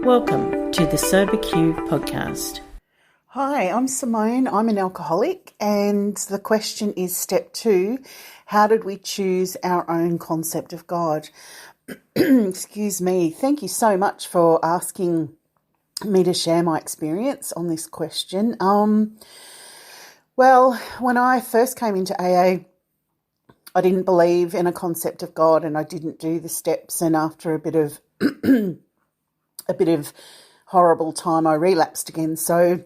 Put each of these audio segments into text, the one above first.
Welcome to the SoberQ podcast. Hi, I'm Simone. I'm an alcoholic, and the question is step 2, how did we choose our own concept of God? Excuse me. Thank you so much for asking me to share my experience on this question. Well, when I first came into AA, I didn't believe in a concept of God, and I didn't do the steps, and after a bit of horrible time, I relapsed again. So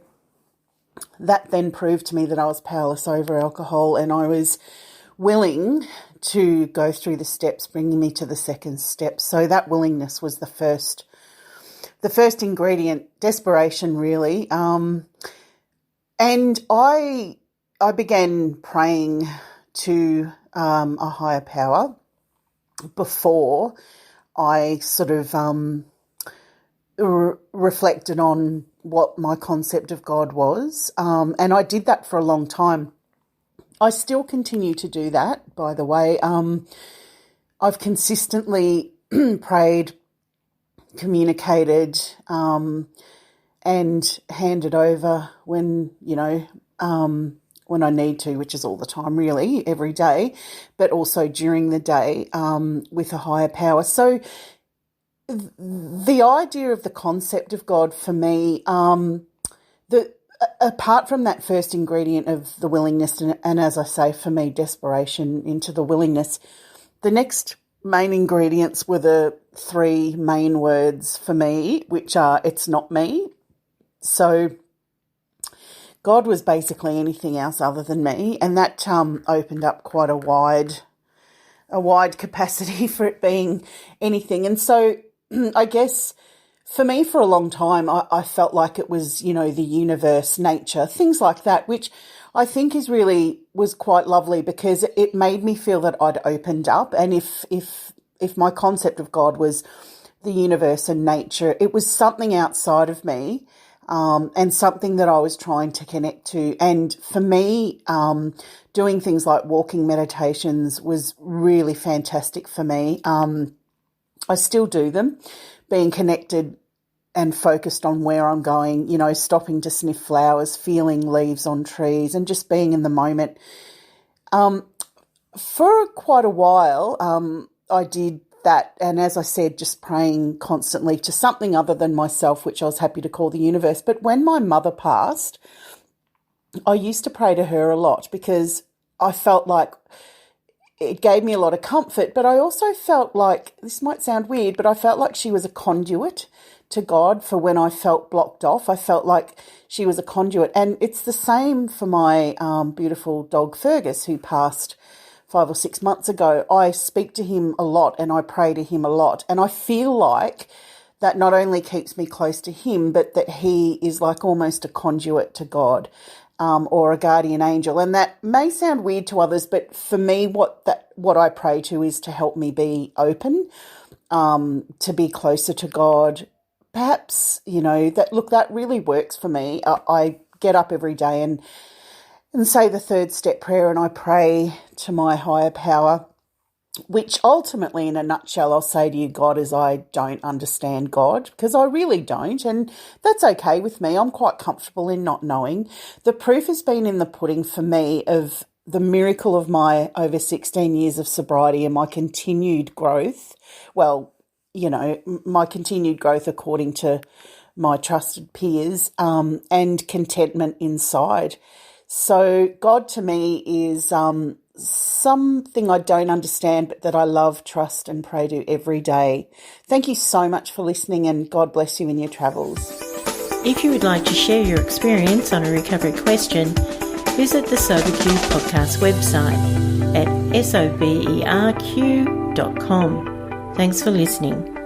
that then proved to me that I was powerless over alcohol, and I was willing to go through the steps, bringing me to the second step. So that willingness was the first ingredient, desperation, really. And I began praying to a higher power before I sort of reflected on what my concept of God was. And I did that for a long time. I still continue to do that, by the way. I've consistently prayed, communicated, and handed over when I need to, which is all the time, really, every day, but also during the day with a higher power. So the idea of the concept of God for me, apart from that first ingredient of the willingness, and as I say, for me, desperation into the willingness, the next main ingredients were the 3 main words for me, which are, it's not me. So God was basically anything else other than me, and that opened up quite a wide capacity for it being anything. And so I guess for me, for a long time, I felt like it was, the universe, nature, things like that, which I think was quite lovely, because it made me feel that I'd opened up. And if my concept of God was the universe and nature, it was something outside of me, and something that I was trying to connect to. And for me, doing things like walking meditations was really fantastic for me. I still do them, being connected and focused on where I'm going, stopping to sniff flowers, feeling leaves on trees, and just being in the moment. For quite a while, I did that, and as I said, just praying constantly to something other than myself, which I was happy to call the universe. But when my mother passed, I used to pray to her a lot, because I felt like it gave me a lot of comfort, but I also felt like, this might sound weird, but I felt like she was a conduit to God for when I felt blocked off. I felt like she was a conduit. And it's the same for my beautiful dog Fergus, who passed 5 or 6 months ago. I speak to him a lot and I pray to him a lot. And I feel like that not only keeps me close to him, but that he is like almost a conduit to God. Or a guardian angel. And that may sound weird to others, but for me, what I pray to is to help me be open, to be closer to God. Perhaps, that really works for me. I get up every day and say the 3rd step prayer, and I pray to my higher power, which ultimately, in a nutshell, I'll say to you, God, is I don't understand God, because I really don't, and that's okay with me. I'm quite comfortable in not knowing. The proof has been in the pudding for me of the miracle of my over 16 years of sobriety and my continued growth. Well, my continued growth according to my trusted peers, and contentment inside. So God to me is something I don't understand, but that I love, trust, and pray to every day. Thank you so much for listening, and God bless you in your travels. If you would like to share your experience on a recovery question, visit the SoberQ podcast website at soberq.com. Thanks for listening.